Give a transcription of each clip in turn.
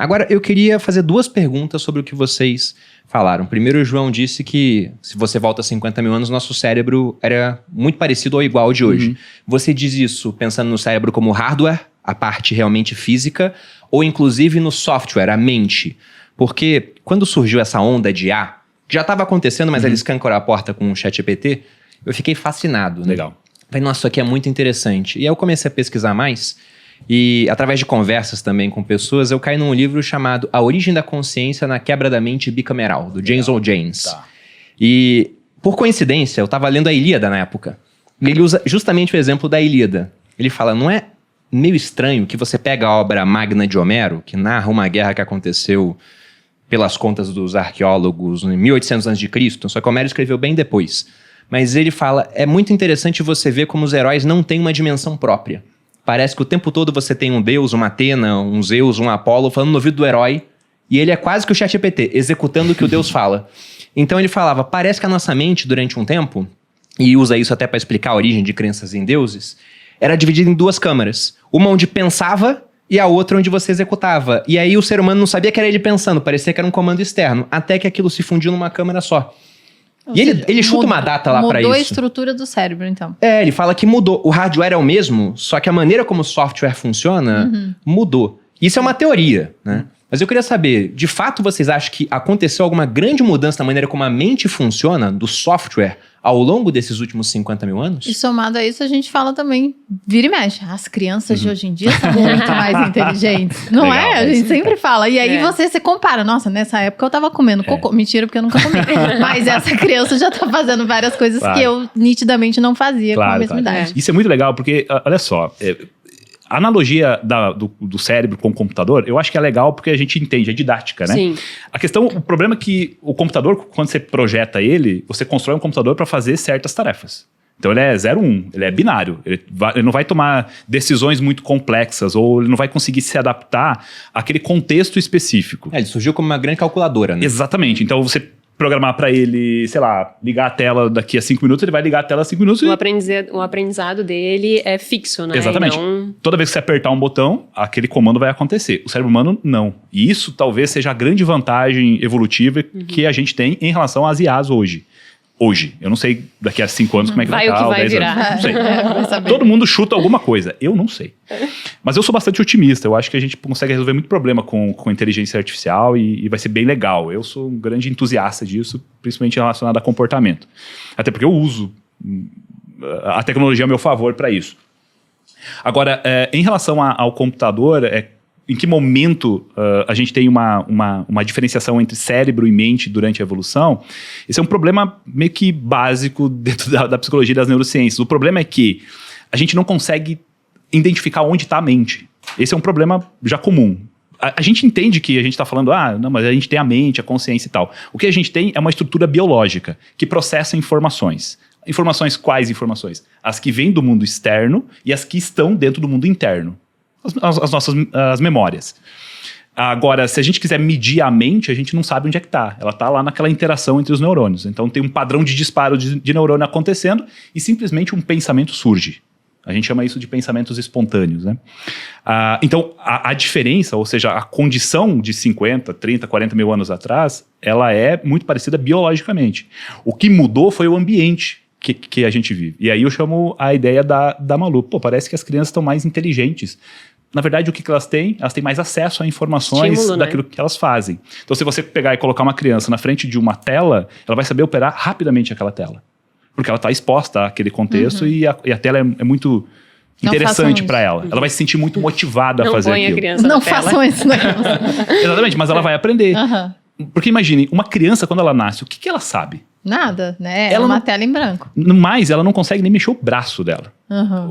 Agora, eu queria fazer 2 perguntas sobre o que vocês falaram. Primeiro, o João disse que, se você volta 50 mil anos, nosso cérebro era muito parecido ou igual ao de hoje. Você diz isso pensando no cérebro como hardware, a parte realmente física, ou inclusive no software, a mente? Porque quando surgiu essa onda de IA, que já estava acontecendo, mas ele escancarou a porta com o ChatGPT, eu fiquei fascinado. Né? Legal. Falei, nossa, isso aqui é muito interessante. E aí eu comecei a pesquisar mais, e através de conversas também com pessoas, eu caí num livro chamado A Origem da Consciência na Quebra da Mente Bicameral, do James O. James. Tá. E, por coincidência, eu estava lendo a Ilíada na época. E ele usa justamente o exemplo da Ilíada. Ele fala, não é meio estranho que você pega a obra magna de Homero, que narra uma guerra que aconteceu pelas contas dos arqueólogos em 1800 a.C., só que Homero escreveu bem depois. Mas ele fala, é muito interessante você ver como os heróis não têm uma dimensão própria. Parece que o tempo todo você tem um deus, uma Atena, um Zeus, um Apolo falando no ouvido do herói, e ele é quase que o ChatGPT, executando o que o deus fala. Então ele falava, parece que a nossa mente, durante um tempo, e usa isso até para explicar a origem de crenças em deuses, era dividida em 2 câmaras. Uma onde pensava e a outra onde você executava. E aí o ser humano não sabia que era ele pensando, parecia que era um comando externo, até que aquilo se fundiu numa câmera só. Ou E seja, ele chuta uma data lá pra isso. Mudou a estrutura do cérebro, então. Ele fala que mudou. O hardware é o mesmo, só que a maneira como o software funciona mudou. Isso é uma teoria, né? Mas eu queria saber, de fato vocês acham que aconteceu alguma grande mudança na maneira como a mente funciona, do software, ao longo desses últimos 50 mil anos? E somado a isso, a gente fala também, vira e mexe. As crianças de hoje em dia são muito mais inteligentes. Não Legal, é? A gente sempre fala. E aí você se compara. Nossa, nessa época eu tava comendo cocô. Mentira, porque eu nunca comi. Mas essa criança já tá fazendo várias coisas que eu nitidamente não fazia com a mesma idade. Isso é muito legal, porque, olha só... A analogia do cérebro com o computador, eu acho que é legal porque a gente entende, é didática, né? Sim. O problema é que o computador, quando você projeta ele, você constrói um computador para fazer certas tarefas. Então ele é 0-1, ele é binário, ele não vai tomar decisões muito complexas, ou ele não vai conseguir se adaptar àquele contexto específico. Ele surgiu como uma grande calculadora, né? Exatamente, então você programar para ele, sei lá, ligar a tela daqui a 5 minutos, ele vai ligar a tela a 5 minutos. O aprendizado dele é fixo, né? Exatamente. Toda vez que você apertar um botão, aquele comando vai acontecer. O cérebro humano, não. E isso talvez seja a grande vantagem evolutiva que a gente tem em relação às IAs hoje. Eu não sei daqui a 5 anos como é que vai estar. Vai o que vai 10 virar. Anos. Não sei. Todo mundo chuta alguma coisa. Eu não sei. Mas eu sou bastante otimista. Eu acho que a gente consegue resolver muito problema com inteligência artificial e vai ser bem legal. Eu sou um grande entusiasta disso, principalmente relacionado a comportamento. Até porque eu uso a tecnologia a meu favor para isso. Agora, em relação ao computador, em que momento a gente tem uma diferenciação entre cérebro e mente durante a evolução? Esse é um problema meio que básico dentro da psicologia e das neurociências. O problema é que a gente não consegue identificar onde está a mente. Esse é um problema já comum. A gente entende que a gente está falando, não, mas a gente tem a mente, a consciência e tal. O que a gente tem é uma estrutura biológica que processa informações. Informações, quais informações? As que vêm do mundo externo e as que estão dentro do mundo interno. As nossas memórias. Agora, se a gente quiser medir a mente, a gente não sabe onde é que está. Ela está lá naquela interação entre os neurônios. Então tem um padrão de disparo de neurônio acontecendo e simplesmente um pensamento surge. A gente chama isso de pensamentos espontâneos, né? Então, a diferença, ou seja, a condição de 50, 30, 40 mil anos atrás, ela é muito parecida biologicamente. O que mudou foi o ambiente que a gente vive. E aí eu chamo a ideia da Malu. Parece que as crianças estão mais inteligentes. Na verdade, o que elas têm? Elas têm mais acesso a informações daquilo que elas fazem. Então, se você pegar e colocar uma criança na frente de uma tela, ela vai saber operar rapidamente aquela tela. Porque ela está exposta àquele contexto e a tela é muito interessante para ela. Ela vai se sentir muito motivada a fazer aquilo. Não põe a criança na tela. Não façam isso, não. Exatamente, mas ela vai aprender. Porque imagine, uma criança quando ela nasce, o que ela sabe? Nada, né? É uma tela em branco. Mas ela não consegue nem mexer o braço dela.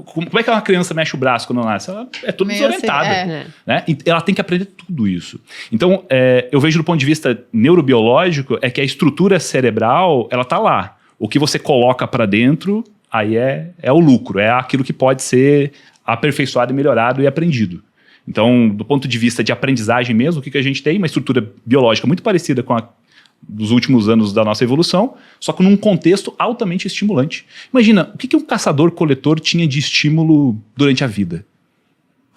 Como é que uma criança mexe o braço quando nasce? Ela é toda desorientada. Né? E ela tem que aprender tudo isso. Então, eu vejo do ponto de vista neurobiológico, é que a estrutura cerebral, ela tá lá. O que você coloca para dentro, aí é o lucro. É aquilo que pode ser aperfeiçoado e melhorado e aprendido. Então, do ponto de vista de aprendizagem mesmo, o que a gente tem? Uma estrutura biológica muito parecida com a dos últimos anos da nossa evolução, só que num contexto altamente estimulante. Imagina, o que um caçador-coletor tinha de estímulo durante a vida?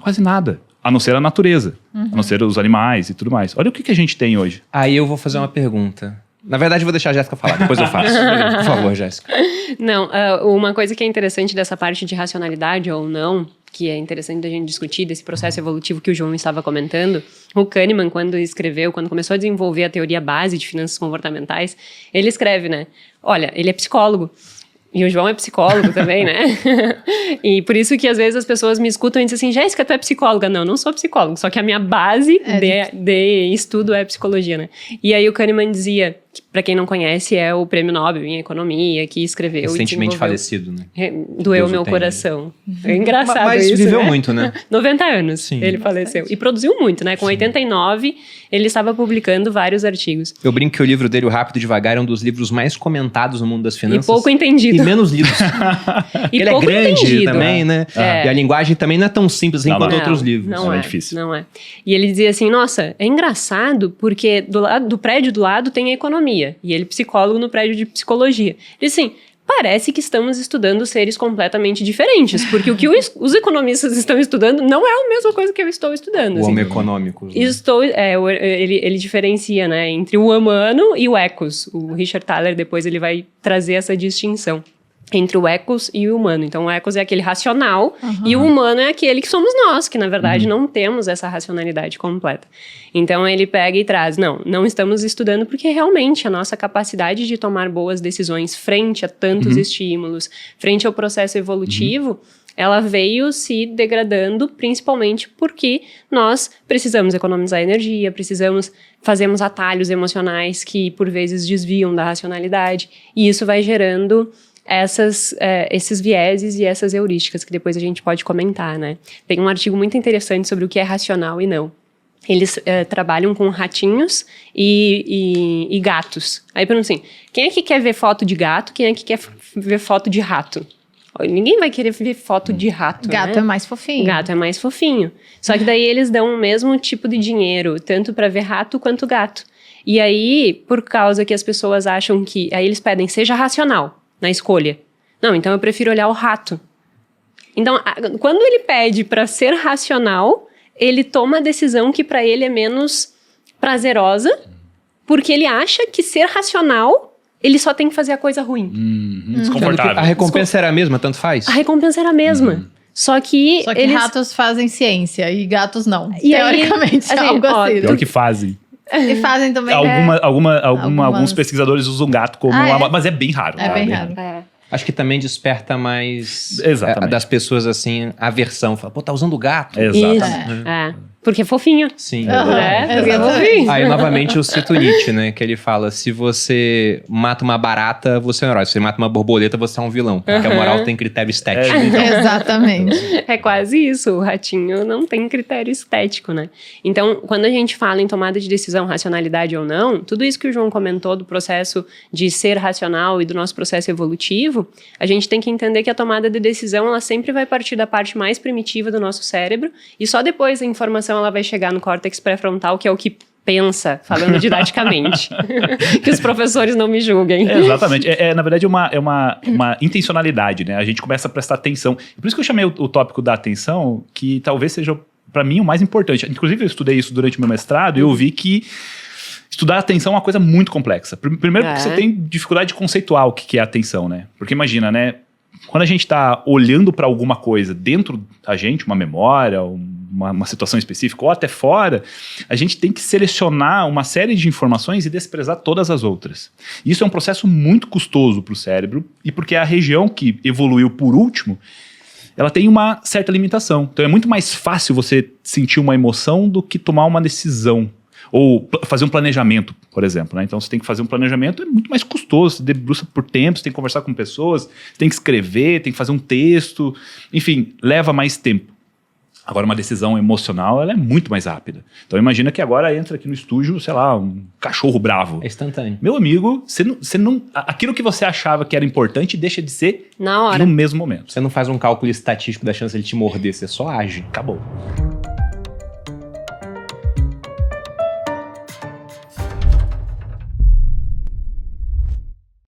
Quase nada. A não ser a natureza, a não ser os animais e tudo mais. Olha o que a gente tem hoje. Aí eu vou fazer uma pergunta. Na verdade, eu vou deixar a Jéssica falar, depois eu faço. Por favor, Jéssica. Não, uma coisa que é interessante dessa parte de racionalidade ou não, que é interessante a gente discutir, desse processo evolutivo que o João estava comentando, o Kahneman, quando começou a desenvolver a teoria base de finanças comportamentais, ele escreve, né? Olha, ele é psicólogo. E o João é psicólogo também, né? E por isso que às vezes as pessoas me escutam e dizem assim, Jéssica, tu é psicóloga? Não, não sou psicólogo, só que a minha base de estudo é psicologia, né? E aí o Kahneman dizia, que, pra quem não conhece, é o prêmio Nobel em economia, que escreveu recentemente falecido, né? Doeu meu coração. É engraçado mas isso, viveu né? muito, né? 90 anos Sim. ele faleceu. E produziu muito, né? Com 89, ele estava publicando vários artigos. Eu brinco que o livro dele, O Rápido e Devagar, é um dos livros mais comentados no mundo das finanças. E pouco entendido. E menos lidos. E Ele é pouco grande entendido. também, né? É. E a linguagem também não é tão simples assim quanto outros livros. Não É é difícil. Não é. E ele dizia assim, nossa, é engraçado porque do prédio do lado tem a economia. E ele é psicólogo no prédio de psicologia. Ele disse assim, parece que estamos estudando seres completamente diferentes. Porque o que os economistas estão estudando não é a mesma coisa que eu estou estudando. O assim. homem econômico. Né? Ele diferencia, né, entre o humano e o ecos. O Richard Thaler depois ele vai trazer essa distinção entre o ecos e o humano. Então, o ecos é aquele racional e o humano é aquele que somos nós, que na verdade não temos essa racionalidade completa. Então, ele pega e traz, não estamos estudando porque realmente a nossa capacidade de tomar boas decisões frente a tantos estímulos, frente ao processo evolutivo, ela veio se degradando principalmente porque nós precisamos economizar energia, fazemos atalhos emocionais que por vezes desviam da racionalidade e isso vai gerando esses vieses e essas heurísticas que depois a gente pode comentar, né? Tem um artigo muito interessante sobre o que é racional e não. Eles trabalham com ratinhos e gatos. Aí perguntam assim, quem é que quer ver foto de gato? Quem é que quer ver foto de rato? Ninguém vai querer ver foto de rato, Gato né? é mais fofinho. Gato é mais fofinho. Só que daí eles dão o mesmo tipo de dinheiro, tanto para ver rato quanto gato. E aí, por causa que as pessoas acham que... Aí eles pedem, seja racional na escolha. Não, então eu prefiro olhar o rato. Então, quando ele pede para ser racional, ele toma a decisão que para ele é menos prazerosa, porque ele acha que ser racional, ele só tem que fazer a coisa ruim. Desconfortável. A recompensa era a mesma, tanto faz? A recompensa era a mesma. Só que eles... ratos fazem ciência e gatos não. E aí, teoricamente, assim, algo ó, assim. Pior que fazem. E fazem também. Alguns pesquisadores usam gato como... Mas é bem raro. É bem raro. Acho que também desperta mais Exatamente. das pessoas, assim, aversão. Fala, pô, tá usando gato? Exatamente. Isso. Porque é fofinho. Sim. Porque é exatamente. fofinho. Aí, novamente, eu cito Nietzsche, né? Que ele fala, se você mata uma barata, você é um herói. Se você mata uma borboleta, você é um vilão. Porque a moral tem critério estético. Exatamente. É quase isso. O ratinho não tem critério estético, né? Então, quando a gente fala em tomada de decisão, racionalidade ou não, tudo isso que o João comentou do processo de ser racional e do nosso processo evolutivo, a gente tem que entender que a tomada de decisão, ela sempre vai partir da parte mais primitiva do nosso cérebro e só depois a informação ela vai chegar no córtex pré-frontal, que é o que pensa, falando didaticamente. Que os professores não me julguem. Exatamente. Na verdade, é uma intencionalidade, né? A gente começa a prestar atenção. Por isso que eu chamei o tópico da atenção, que talvez seja, para mim, o mais importante. Inclusive, eu estudei isso durante o meu mestrado e eu vi que estudar atenção é uma coisa muito complexa. Primeiro porque você tem dificuldade de conceituar o que é atenção, né? Porque imagina, né? Quando a gente está olhando para alguma coisa dentro da gente, uma memória, uma situação específica ou até fora, a gente tem que selecionar uma série de informações e desprezar todas as outras. Isso é um processo muito custoso para o cérebro e porque a região que evoluiu por último, ela tem uma certa limitação. Então é muito mais fácil você sentir uma emoção do que tomar uma decisão. Ou fazer um planejamento, por exemplo, né? Então você tem que fazer um planejamento, é muito mais custoso, você debruça por tempo, você tem que conversar com pessoas, tem que escrever, tem que fazer um texto, enfim, leva mais tempo. Agora uma decisão emocional, ela é muito mais rápida. Então imagina que agora entra aqui no estúdio, sei lá, um cachorro bravo. É instantâneo. Meu amigo, você não, aquilo que você achava que era importante deixa de ser na hora. No mesmo momento. Você não faz um cálculo estatístico da chance de ele te morder, você só age. Acabou.